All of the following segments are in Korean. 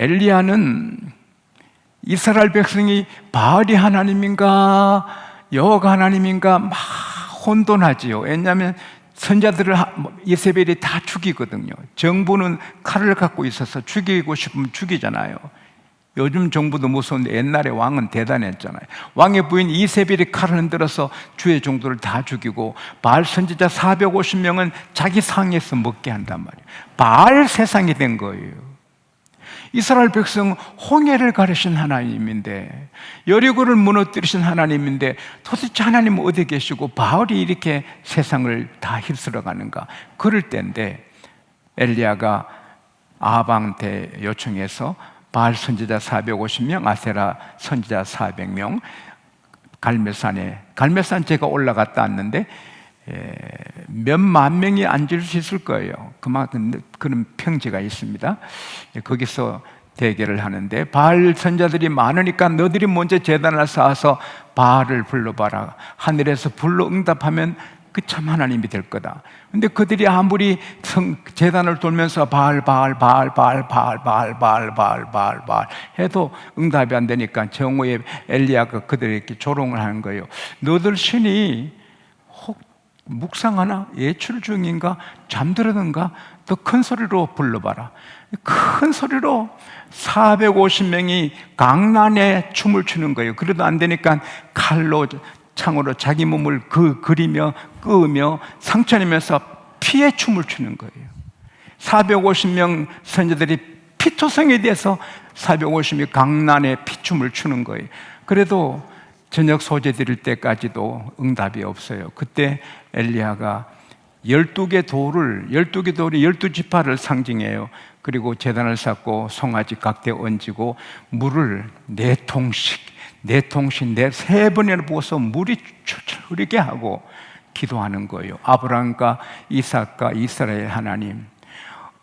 엘리야는 이스라엘 백성이 바알이 하나님인가 여호와가 하나님인가 막 혼돈하지요. 왜냐하면 선자들을 이세벨이 다 죽이거든요. 정부는 칼을 갖고 있어서 죽이고 싶으면 죽이잖아요. 요즘 정부도 무서운데 옛날에 왕은 대단했잖아요. 왕의 부인 이세벨이 칼을 흔들어서 주의 종들을 다 죽이고 바알 선지자 450명은 자기 상에서 먹게 한단 말이에요. 바알 세상이 된 거예요. 이스라엘 백성은 홍해를 가르신 하나님인데, 여리고를 무너뜨리신 하나님인데 도대체 하나님은 어디 계시고 바알이 이렇게 세상을 다 휩쓸어 가는가? 그럴 때인데 엘리야가 아합한테 요청해서 바알 선지자 450명, 아세라 선지자 400명 갈멜산 제가 올라갔다 왔는데 몇만 명이 앉을 수 있을 거예요. 그만큼 그런 평지가 있습니다. 거기서 대결을 하는데 바알 선자들이 많으니까 너들이 먼저 제단을 쌓아서 바알을 불러봐라. 하늘에서 불러 응답하면 그 참 하나님이 될 거다. 근데 그들이 아무리 제단을 돌면서 바알 해도 응답이 안 되니까 정오에 엘리야가 그들에게 조롱을 하는 거예요. 너들 신이 혹 묵상하나? 예출 중인가? 잠들었는가? 더 큰 소리로 불러봐라. 큰 소리로 450명이 강난에 춤을 추는 거예요. 그래도 안 되니까 칼로 창으로 자기 몸을 그리며 끄으며 상처내면서 피의 춤을 추는 거예요. 450명 선자들이 피투성이 돼서 450명이 강난에 피춤을 추는 거예요. 그래도 저녁 소재 드릴 때까지도 응답이 없어요. 그때 엘리야가 12개 돌이 12지파를 상징해요. 그리고 제단을 쌓고 송아지 각대 얹고 물을 3번이나 부어서 물이 흐르게 하고 기도하는 거예요. 아브라함과 이삭과 이스라엘 하나님,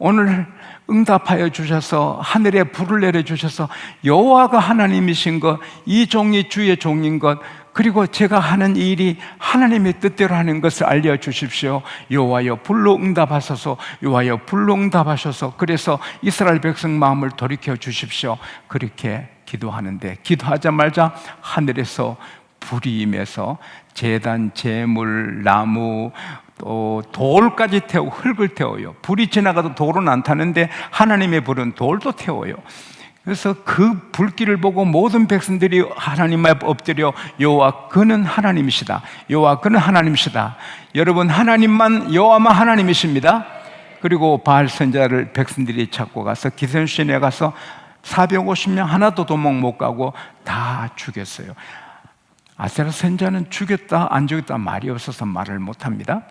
오늘 응답하여 주셔서 하늘에 불을 내려주셔서 여호와가 하나님이신 것, 이 종이 주의 종인 것, 그리고 제가 하는 일이 하나님의 뜻대로 하는 것을 알려주십시오. 여호와여 불로 응답하소서. 여호와여 불로 응답하셔서 그래서 이스라엘 백성 마음을 돌이켜 주십시오. 그렇게 기도하는데 기도하자마자 하늘에서 불이 임해서 제단, 제물, 나무 또 돌까지 태우고 흙을 태워요. 불이 지나가도 돌은 안 타는데 하나님의 불은 돌도 태워요. 그래서 그 불길을 보고 모든 백성들이 하나님 앞에 엎드려 여호와 그는 하나님이시다. 여호와 그는 하나님이시다. 여러분 하나님만 여호와만 하나님이십니다. 그리고 바알 선자를 백성들이 찾고 가서 기생수신에 가서 450명 하나도 도망 못 가고 다 죽였어요. 아세라 선자는 죽였다 안 죽였다 말이 없어서 말을 못합니다.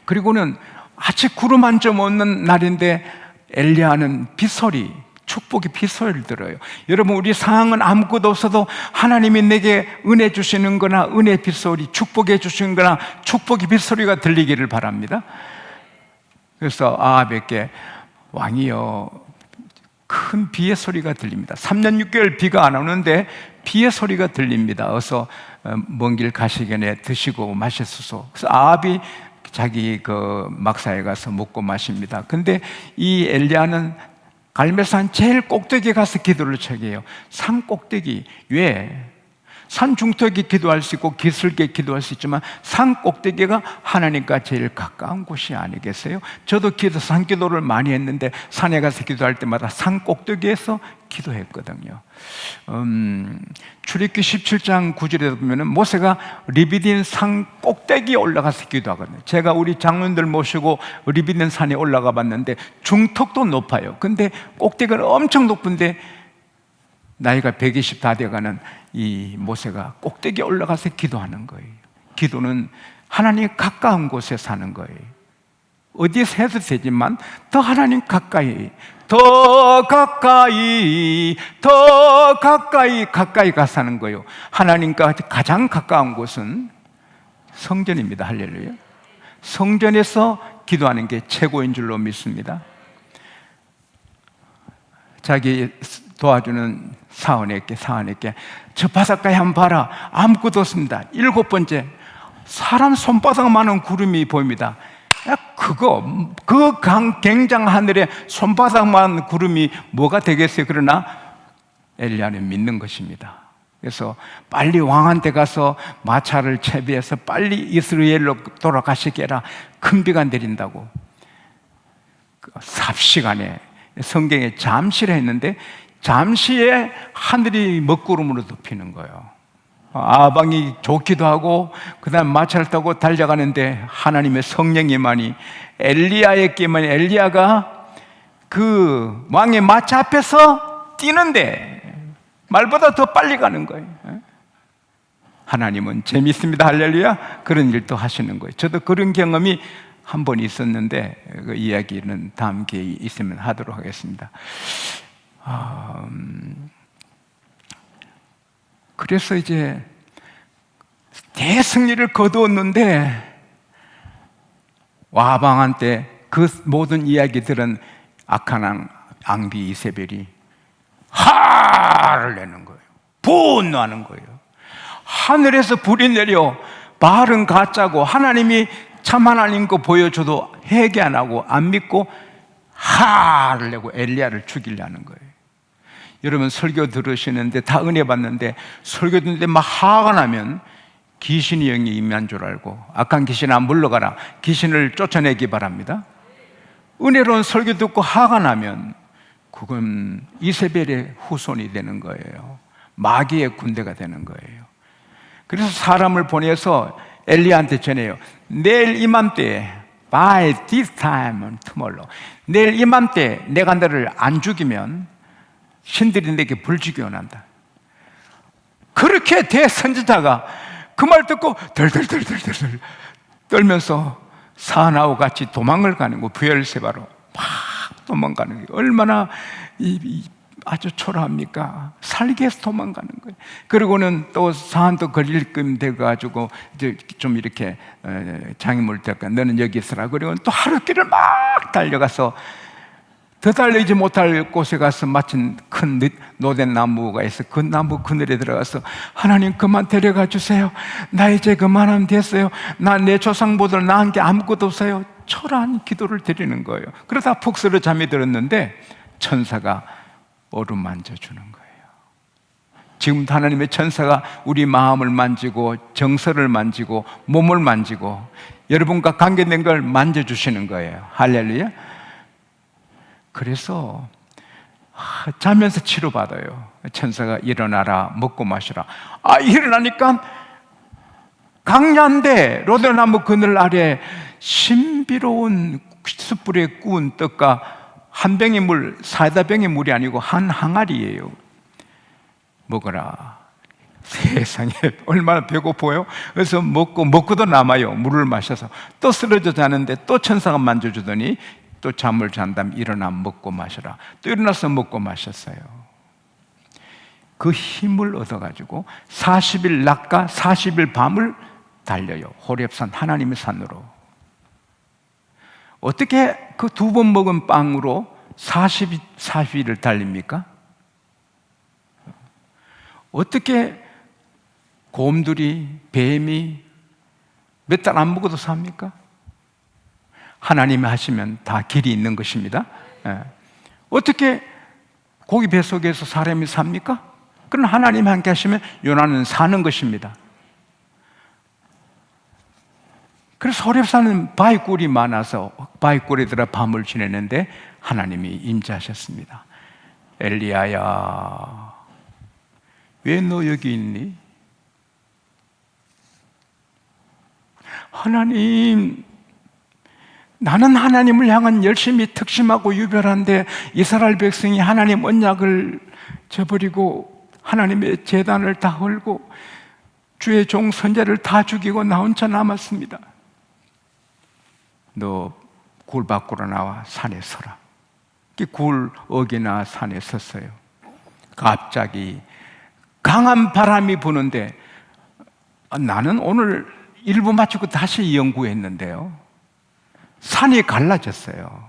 그리고는 아직 구름 한 점 없는 날인데 엘리야는 빗소리, 축복의 빗소리를 들어요. 여러분 우리 상황은 아무것도 없어도 하나님이 내게 은혜 주시는 거나 은혜 빗소리, 축복해 주시는 거나 축복의 빗소리가 들리기를 바랍니다. 그래서 아합에게 왕이여 큰 비의 소리가 들립니다. 3년 6개월 비가 안 오는데 비의 소리가 들립니다. 어서 먼 길 가시기 전에 드시고 마시소서. 그래서 아합이 자기 그 막사에 가서 먹고 마십니다. 근데 이 엘리야는 갈멜산 제일 꼭대기에 가서 기도를 처해요. 산 꼭대기. 왜? 산 중턱에 기도할 수 있고 기슭에 기도할 수 있지만 산 꼭대기가 하나님과 제일 가까운 곳이 아니겠어요? 저도 산 기도를 많이 했는데 산에 가서 기도할 때마다 산 꼭대기에서 기도했거든요. 출애굽기 17장 9절에 보면 모세가 리비딘 산 꼭대기에 올라가서 기도하거든요. 제가 우리 장로님들 모시고 리비딘 산에 올라가 봤는데 중턱도 높아요. 근데 꼭대기가 엄청 높은데 나이가 120 다 돼가는 이 모세가 꼭대기에 올라가서 기도하는 거예요. 기도는 하나님 가까운 곳에 사는 거예요. 어디에서 해도 되지만 더 하나님 가까이, 더 가까이, 더 가까이, 가까이 가 사는 거예요. 하나님과 가장 가까운 곳은 성전입니다. 할렐루야. 성전에서 기도하는 게 최고인 줄로 믿습니다. 자기 도와주는 사원에게 저 바닷가에 한번 봐라. 아무것도 없습니다. 7번째 사람 손바닥만한 구름이 보입니다. 그 굉장한 하늘에 손바닥만 구름이 뭐가 되겠어요? 그러나 엘리야는 믿는 것입니다. 그래서 빨리 왕한테 가서 마차를 채비해서 빨리 이스라엘로 돌아가시게 해라. 큰 비가 내린다고 삽시간에 성경에 잠시라 했는데 잠시에 하늘이 먹구름으로 덮이는 거예요. 아방이 좋기도 하고 그 다음 마차를 타고 달려가는데 하나님의 성령이만이 엘리야에게만, 엘리야가 그 왕의 마차 앞에서 뛰는데 말보다 더 빨리 가는 거예요. 하나님은 재밌습니다. 할렐루야. 그런 일도 하시는 거예요. 저도 그런 경험이 한 번 있었는데 그 이야기는 다음 기회에 있으면 하도록 하겠습니다. 그래서 이제 대승리를 거두었는데 와방한테 그 모든 이야기들은 악한 앙비 이세벨이 화를 내는 거예요. 분노하는 거예요. 하늘에서 불이 내려 바알은 가짜고 하나님이 참 하나님 거 보여줘도 회개 안 하고 안 믿고 화를 내고 엘리야를 죽이려는 거예요. 여러분 설교 들으시는데 다 은혜 받는데 설교 듣는데 막 화가 나면 귀신이 영이 임한 줄 알고 악한 귀신아 물러가라. 귀신을 쫓아내기 바랍니다. 은혜로운 설교 듣고 화가 나면 그건 이세벨의 후손이 되는 거예요. 마귀의 군대가 되는 거예요. 그래서 사람을 보내서 엘리야한테 전해요. 내일 이맘때 by this time tomorrow 내일 이맘때 내가 너를 안 죽이면 신들이 내게 불지기 원한다. 그렇게 대선지자가 그 말 듣고 덜덜덜덜덜 떨면서 사나우 같이 도망을 가는 거, 부엘세바로 막 도망가는 게 얼마나 아주 초라합니까? 살기 위해서 도망가는 거예요. 그리고는 또 사한도 걸릴끔 돼가지고 이제 좀 이렇게 장애물 때까 너는 여기 있으라. 그리고 또 하루길을 막 달려가서 더 달리지 못할 곳에 가서 마침 큰 노된 나무가 있어. 그 나무 그늘에 들어가서 하나님 그만 데려가 주세요. 나 이제 그만하면 됐어요. 나 내 조상보다 나은 게 아무것도 없어요. 초라한 기도를 드리는 거예요. 그러다 푹 쓰러 잠이 들었는데 천사가 어루만져 주는 거예요. 지금도 하나님의 천사가 우리 마음을 만지고 정서를 만지고 몸을 만지고 여러분과 관계된 걸 만져주시는 거예요. 할렐루야. 그래서 자면서 치료받아요. 천사가 일어나라, 먹고 마시라. 일어나니까 강야인데 로데나무 그늘 아래 신비로운 숯불에 구운 떡과 한 병의 물, 사이다 병의 물이 아니고 한 항아리예요. 먹어라. 세상에 얼마나 배고파요. 그래서 먹고도 남아요. 물을 마셔서 또 쓰러져 자는데 또 천사가 만져주더니 또 잠을 잔 다음 일어나 먹고 마셔라. 또 일어나서 먹고 마셨어요. 그 힘을 얻어가지고 40일 낮과 40일 밤을 달려요. 호렙산 하나님의 산으로. 어떻게 그 2번 먹은 빵으로 40일을 달립니까? 어떻게 곰들이, 뱀이 몇 달 안 먹어도 삽니까? 하나님이 하시면 다 길이 있는 것입니다. 어떻게 고기 뱃속에서 사람이 삽니까? 그럼 하나님이 함께 하시면 요나는 사는 것입니다. 그래서 호렙산은 바위굴이 많아서 바위굴에 들어 밤을 지내는데 하나님이 임재하셨습니다. 엘리야야, 왜 너 여기 있니? 하나님, 나는 하나님을 향한 열심히 특심하고 유별한데 이스라엘 백성이 하나님 언약을 저버리고 하나님의 제단을 다 헐고 주의 종 선자를 다 죽이고 나 혼자 남았습니다. 너 굴 밖으로 나와 산에 서라. 굴 어기나 산에 섰어요. 갑자기 강한 바람이 부는데 나는 오늘 일부 마치고 다시 연구했는데요, 산이 갈라졌어요.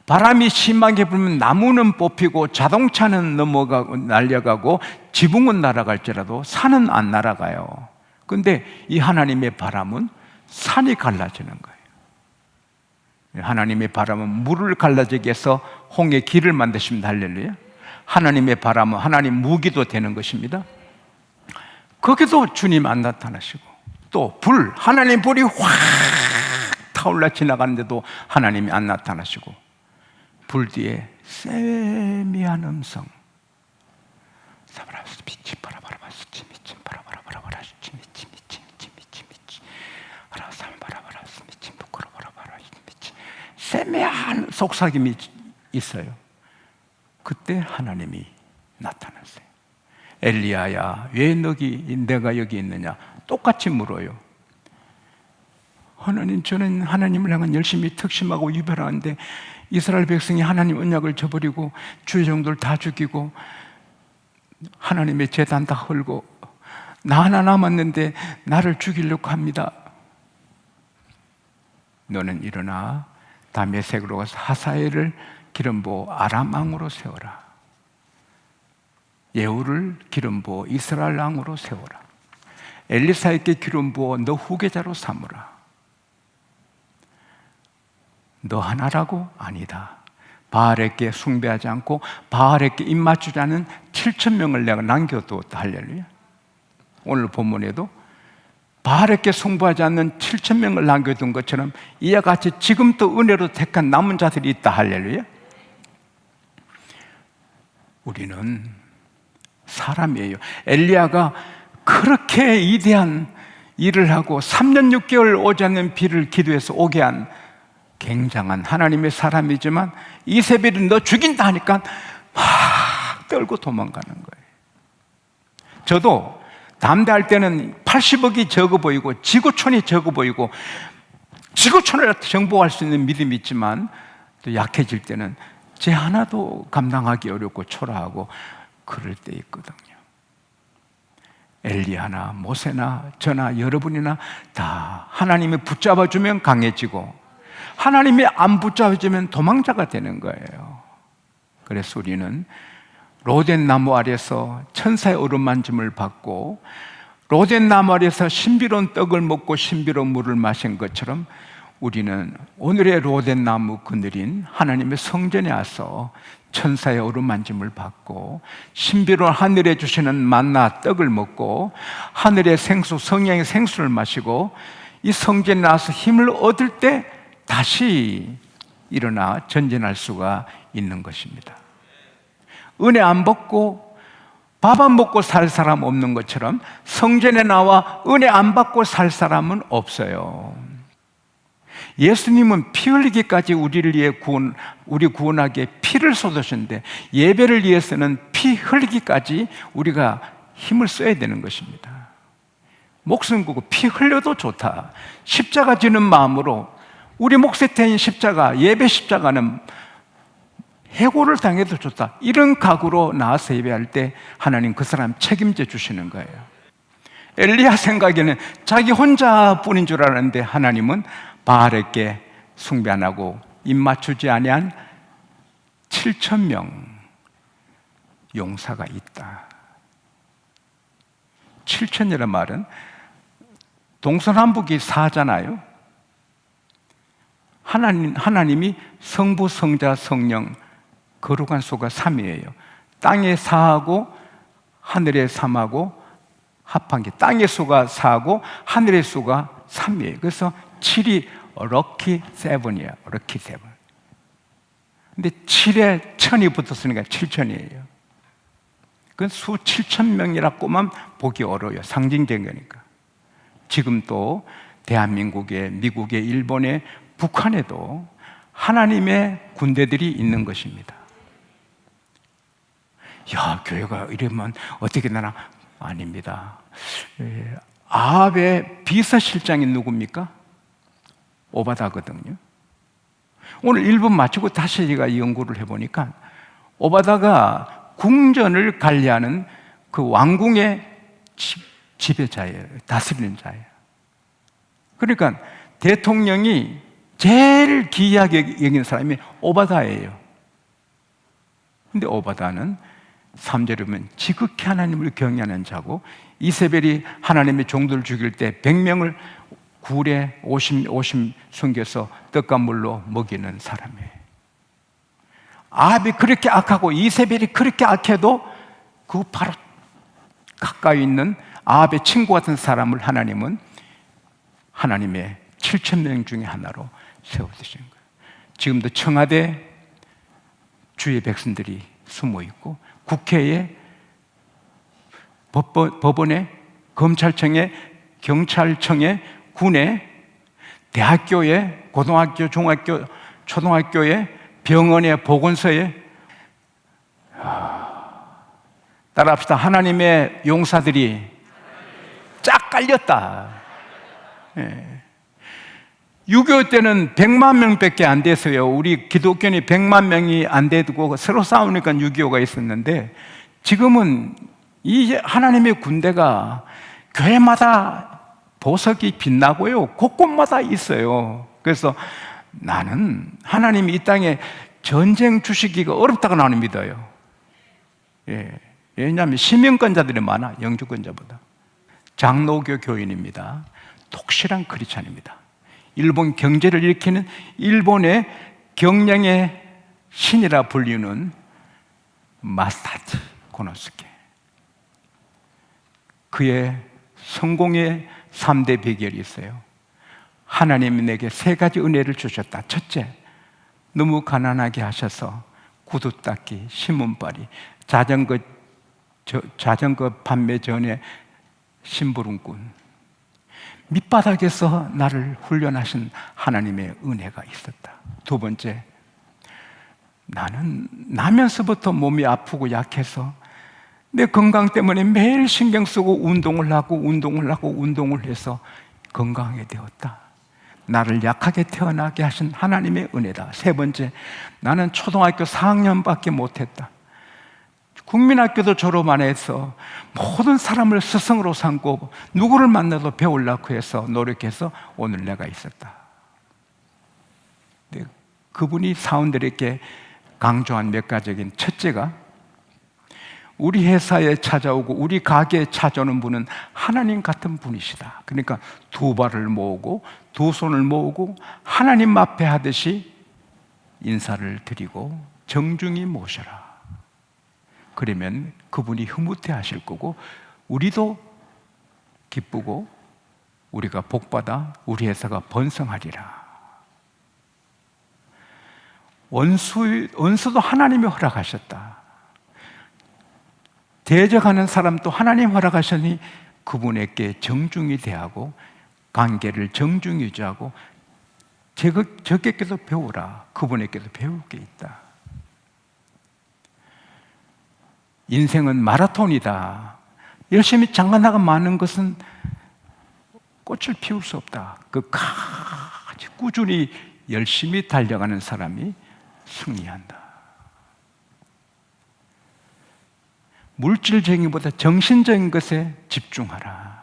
바람이 심하게 불면 나무는 뽑히고 자동차는 넘어가고 날려가고 지붕은 날아갈지라도 산은 안 날아가요. 그런데 이 하나님의 바람은 산이 갈라지는 거예요. 하나님의 바람은 물을 갈라지게 해서 홍해 길을 만드십니다. 할렐루야. 하나님의 바람은 하나님 무기도 되는 것입니다. 거기도 주님 안 나타나시고, 또 불, 하나님 불이 확 타올라 지나가는데도 하나님이 안 나타나시고, 불 뒤에 세미한 음성, 세미한 속삭임이 있어요. 그때 하나님이 나타났어요. 엘리야야, 왜 내가 여기 있느냐? 똑같이 물어요. 하나님, 저는 하나님을 향한 열심히 특심하고 유별하는데 이스라엘 백성이 하나님 언약을 저버리고 주의 종들 다 죽이고 하나님의 제단 다 헐고 나 하나 남았는데 나를 죽이려고 합니다. 너는 일어나 다메섹으로 가서 하사엘을 기름 부어 아람 왕으로 세워라. 예후를 기름 부어 이스라엘 왕으로 세워라. 엘리사에게 기름 부어 너 후계자로 삼으라. 너 하나라고? 아니다. 바알에게 숭배하지 않고 바알에게 입맞추지 않은 7,000명을 내가 남겨두었다. 할렐루야. 오늘 본문에도 바알에게 숭배하지 않는 7,000명을 남겨둔 것처럼 이와 같이 지금도 은혜로 택한 남은 자들이 있다. 할렐루야. 우리는 사람이에요. 엘리야가 그렇게 위대한 일을 하고 3년 6개월 오지 않는 비를 기도해서 오게 한 굉장한 하나님의 사람이지만 이세벨이 너 죽인다 하니까 막 떨고 도망가는 거예요. 저도 담대할 때는 80억이 적어 보이고 지구촌이 적어 보이고 지구촌을 정복할 수 있는 믿음이 있지만 또 약해질 때는 제 하나도 감당하기 어렵고 초라하고 그럴 때 있거든요. 엘리야나 모세나 저나 여러분이나 다 하나님이 붙잡아주면 강해지고 하나님이 안 붙잡아주면 도망자가 되는 거예요. 그래서 우리는 로덴 나무 아래서 천사의 어루만짐을 받고 로덴 나무 아래서 신비로운 떡을 먹고 신비로운 물을 마신 것처럼 우리는 오늘의 로덴 나무 그늘인 하나님의 성전에 와서 천사의 어루만짐을 받고 신비로운 하늘에 주시는 만나 떡을 먹고 하늘의 생수 성령의 생수를 마시고 이 성전에 나와서 힘을 얻을 때 다시 일어나 전진할 수가 있는 것입니다. 은혜 안 받고 밥 안 먹고 살 사람 없는 것처럼 성전에 나와 은혜 안 받고 살 사람은 없어요. 예수님은 피 흘리기까지 우리를 위해 우리 구원하기에 피를 쏟으셨는데 예배를 위해서는 피 흘리기까지 우리가 힘을 써야 되는 것입니다. 목숨 걸고 피 흘려도 좋다. 십자가 지는 마음으로 우리 몫에 태인 십자가, 예배 십자가는 해고를 당해도 좋다. 이런 각오로 나와서 예배할 때 하나님 그 사람 책임져 주시는 거예요. 엘리야 생각에는 자기 혼자뿐인 줄 알았는데 하나님은 바알에게 숭배 안 하고 입맞추지 아니한 7,000명 용사가 있다. 7,000이라는 말은 동서남북이 4잖아요. 하나님이 성부, 성자, 성령 거룩한 수가 3이에요. 땅의 4하고 하늘의 3하고 합한 게 땅의 수가 4하고 하늘의 수가 3이에요. 그래서 7이 럭키 7이에요. 럭키 7. 근데 7에 1000이 붙었으니까 7,000이에요. 그건 수 7,000명이라고만 보기 어려워요. 상징적인 거니까. 지금 또 대한민국에, 미국에, 일본에, 북한에도 하나님의 군대들이 있는 것입니다. 야, 교회가 이러면 어떻게 되나? 아닙니다. 아합의 비서실장이 누굽니까? 오바다거든요. 오늘 1분 마치고 다시 제가 이 연구를 해보니까 오바다가 궁전을 관리하는 그 왕궁의 지배자예요. 다스리는 자예요. 그러니까 대통령이 제일 귀하게 여기는 사람이 오바다예요. 근데 오바다는 3절에 보면 지극히 하나님을 경외하는 자고 이세벨이 하나님의 종들을 죽일 때 100명을 굴에 오심 숨겨서 떡과 물로 먹이는 사람이에요. 아합이 그렇게 악하고 이세벨이 그렇게 악해도 그 바로 가까이 있는 아합의 친구 같은 사람을 하나님은 하나님의 7,000명 중에 하나로 세워두신 거예요. 지금도 청와대 주의 백성들이 숨어 있고, 국회에, 법원에, 검찰청에, 경찰청에, 군에, 대학교에, 고등학교, 중학교, 초등학교에, 병원에, 보건소에, 따라합시다. 하나님의 용사들이 쫙 깔렸다. 예. 6.25 때는 100만 명밖에 안 돼서요. 우리 기독교인이 100만 명이 안 되고 서로 싸우니까 6.25가 있었는데, 지금은 이 하나님의 군대가 교회마다 보석이 빛나고요, 곳곳마다 있어요. 그래서 나는 하나님이 이 땅에 전쟁 주시기가 어렵다고 나는 믿어요. 예. 왜냐하면 시민권자들이 많아, 영주권자보다. 장로교 교인입니다. 독실한 크리스찬입니다. 일본 경제를 일으키는 일본의 경영의 신이라 불리는 마사지 고노스케. 그의 성공의 3대 비결이 있어요. 하나님이 내게 3가지 은혜를 주셨다. 첫째, 너무 가난하게 하셔서 구두 닦기, 신문빨이, 자전거 판매 전에 심부름꾼, 밑바닥에서 나를 훈련하신 하나님의 은혜가 있었다. 두 번째, 나는 나면서부터 몸이 아프고 약해서 내 건강 때문에 매일 신경 쓰고 운동을 하고 해서 건강하게 되었다. 나를 약하게 태어나게 하신 하나님의 은혜다. 세 번째, 나는 초등학교 4학년밖에 못했다. 국민학교도 졸업 안 해서 모든 사람을 스승으로 삼고 누구를 만나도 배우려고 해서 노력해서 오늘 내가 있었다. 네, 그분이 사원들에게 강조한 몇 가지인, 첫째가 우리 회사에 찾아오고 우리 가게에 찾아오는 분은 하나님 같은 분이시다. 그러니까 두 발을 모으고 두 손을 모으고 하나님 앞에 하듯이 인사를 드리고 정중히 모셔라. 그러면 그분이 흐뭇해 하실 거고 우리도 기쁘고 우리가 복받아 우리 회사가 번성하리라. 원수도 하나님이 허락하셨다. 대적하는 사람도 하나님 허락하시니 그분에게 정중히 대하고 관계를 정중히 유지하고 적에게도 배우라. 그분에게도 배울 게 있다. 인생은 마라톤이다. 열심히 장가나가 많은 것은 꽃을 피울 수 없다. 끝까지 꾸준히 열심히 달려가는 사람이 승리한다. 물질적인 것보다 정신적인 것에 집중하라.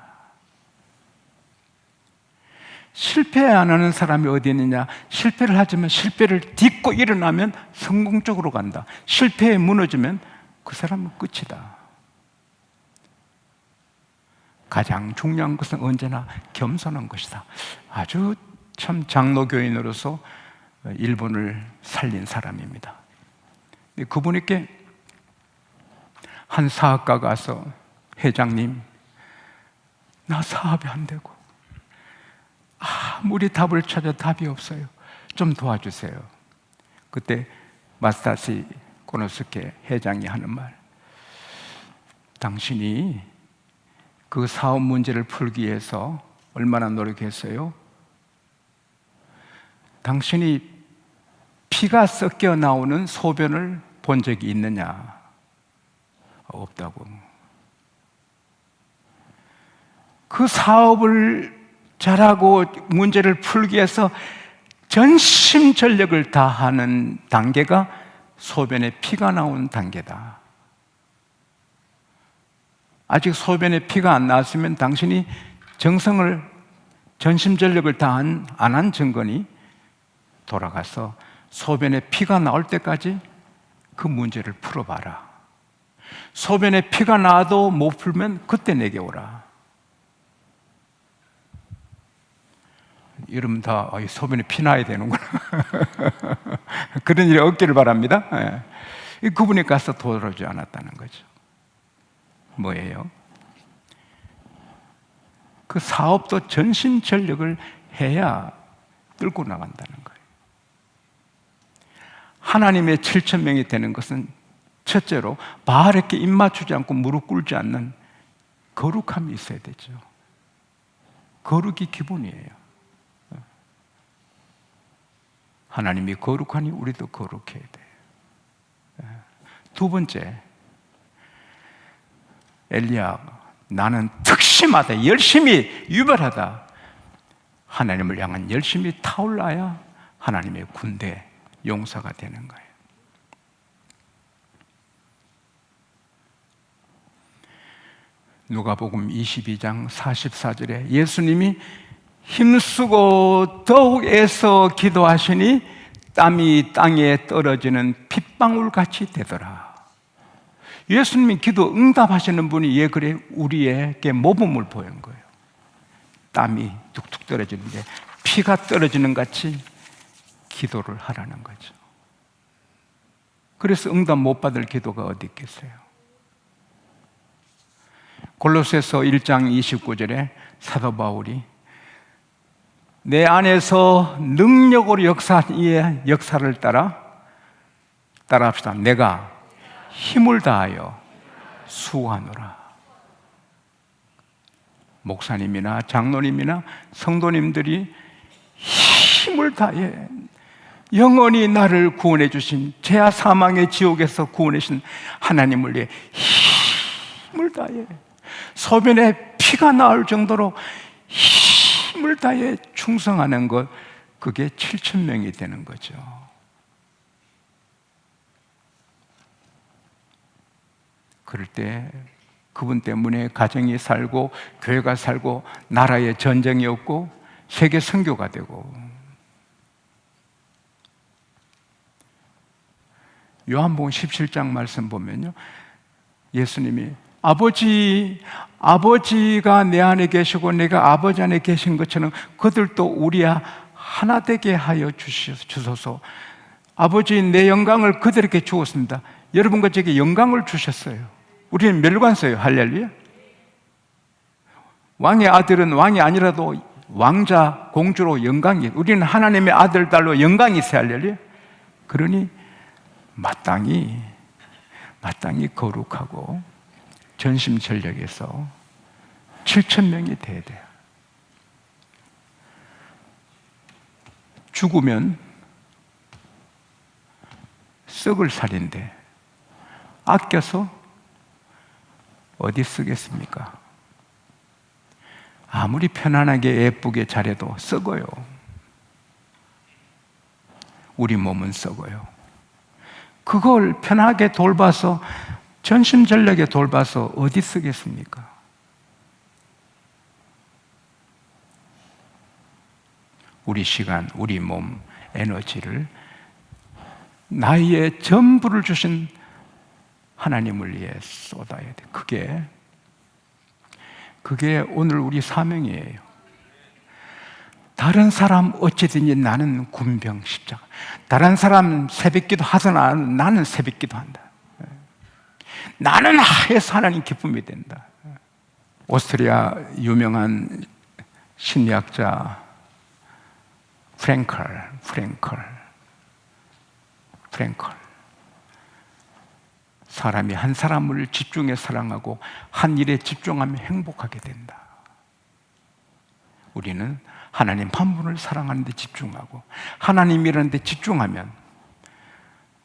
실패 안 하는 사람이 어디 있느냐? 실패를 하지만 실패를 딛고 일어나면 성공적으로 간다. 실패에 무너지면 그 사람은 끝이다. 가장 중요한 것은 언제나 겸손한 것이다. 아주 참 장로교인으로서 일본을 살린 사람입니다. 그분에게 한 사업가가 와서, 회장님, 나 사업이 안 되고 아무리 답을 찾아 답이 없어요. 좀 도와주세요. 그때 마사시 고노스케 회장이 하는 말, 당신이 그 사업 문제를 풀기 위해서 얼마나 노력했어요? 당신이 피가 섞여 나오는 소변을 본 적이 있느냐? 없다고. 그 사업을 잘하고 문제를 풀기 위해서 전심전력을 다하는 단계가 소변에 피가 나오는 단계다. 아직 소변에 피가 안 나왔으면 당신이 정성을, 전심전력을 안 한 증거니 돌아가서 소변에 피가 나올 때까지 그 문제를 풀어봐라. 소변에 피가 나도 못 풀면 그때 내게 오라. 이러면 다 소변에 피 나야 되는구나. 그런 일이 없기를 바랍니다. 그분이 가서 돌아오지 않았다는 거죠. 뭐예요? 그 사업도 전심전력을 해야 끌고 나간다는 거예요. 하나님의 7,000명이 되는 것은 첫째로 바알에게 입 맞추지 않고 무릎 꿇지 않는 거룩함이 있어야 되죠. 거룩이 기본이에요. 하나님이 거룩하니 우리도 거룩해야 돼요. 두 번째, 엘리야, 나는 특심하다, 열심히 유별하다. 하나님을 향한 열심히 타올라야 하나님의 군대 용사가 되는 거예요. 누가복음 22장 44절에 예수님이 힘쓰고 더욱 애써 기도하시니 땀이 땅에 떨어지는 핏방울같이 되더라. 예수님이 기도 응답하시는 분이 그래 우리에게 모범을 보인 거예요. 땀이 뚝뚝 떨어지는데 피가 떨어지는 같이 기도를 하라는 거죠. 그래서 응답 못 받을 기도가 어디 있겠어요? 골로새서 1장 29절에 사도 바울이 내 안에서 능력으로 역사의 역사를 따라합시다. 내가 힘을 다하여 수고하노라. 목사님이나 장로님이나 성도님들이 힘을 다해 영원히 나를 구원해 주신 죄와 사망의 지옥에서 구원해 주신 하나님을 위해 힘을 다해 소변에 피가 나올 정도로 힘을 다해 충성하는 것, 그게 7,000명이 되는 거죠. 그럴 때 그분 때문에 가정이 살고 교회가 살고 나라에 전쟁이 없고 세계 선교가 되고. 요한복음 17장 말씀 보면요, 예수님이 아버지가 내 안에 계시고 내가 아버지 안에 계신 것처럼 그들도 우리와 하나 되게 하여 주소서. 아버지, 내 영광을 그들에게 주었습니다. 여러분과 제게 영광을 주셨어요. 우리는 멸관서예요. 할렐루야. 왕의 아들은 왕이 아니라도 왕자, 공주로 영광이, 우리는 하나님의 아들, 딸로 영광이 있어요. 할렐루야. 그러니 마땅히 거룩하고 전심전력에서 7,000명이 돼야 돼요. 죽으면 썩을 살인데 아껴서 어디 쓰겠습니까? 아무리 편안하게 예쁘게 잘해도 썩어요. 우리 몸은 썩어요. 그걸 편하게 돌봐서 전심전력에 돌봐서 어디 쓰겠습니까? 우리 시간, 우리 몸, 에너지를 나의 전부를 주신 하나님을 위해 쏟아야 돼. 그게 오늘 우리 사명이에요. 다른 사람 어찌든지 나는 군병 십자가. 다른 사람 새벽기도 하더나 나는 새벽기도 한다. 나는 해서 하나님 기쁨이 된다. 오스트리아 유명한 심리학자 프랭클. 사람이 한 사람을 집중해 사랑하고 한 일에 집중하면 행복하게 된다. 우리는 하나님 한 분을 사랑하는 데 집중하고 하나님이라는 데 집중하면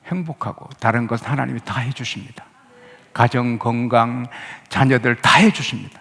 행복하고 다른 것은 하나님이 다 해주십니다. 가정, 건강, 자녀들 다 해주십니다.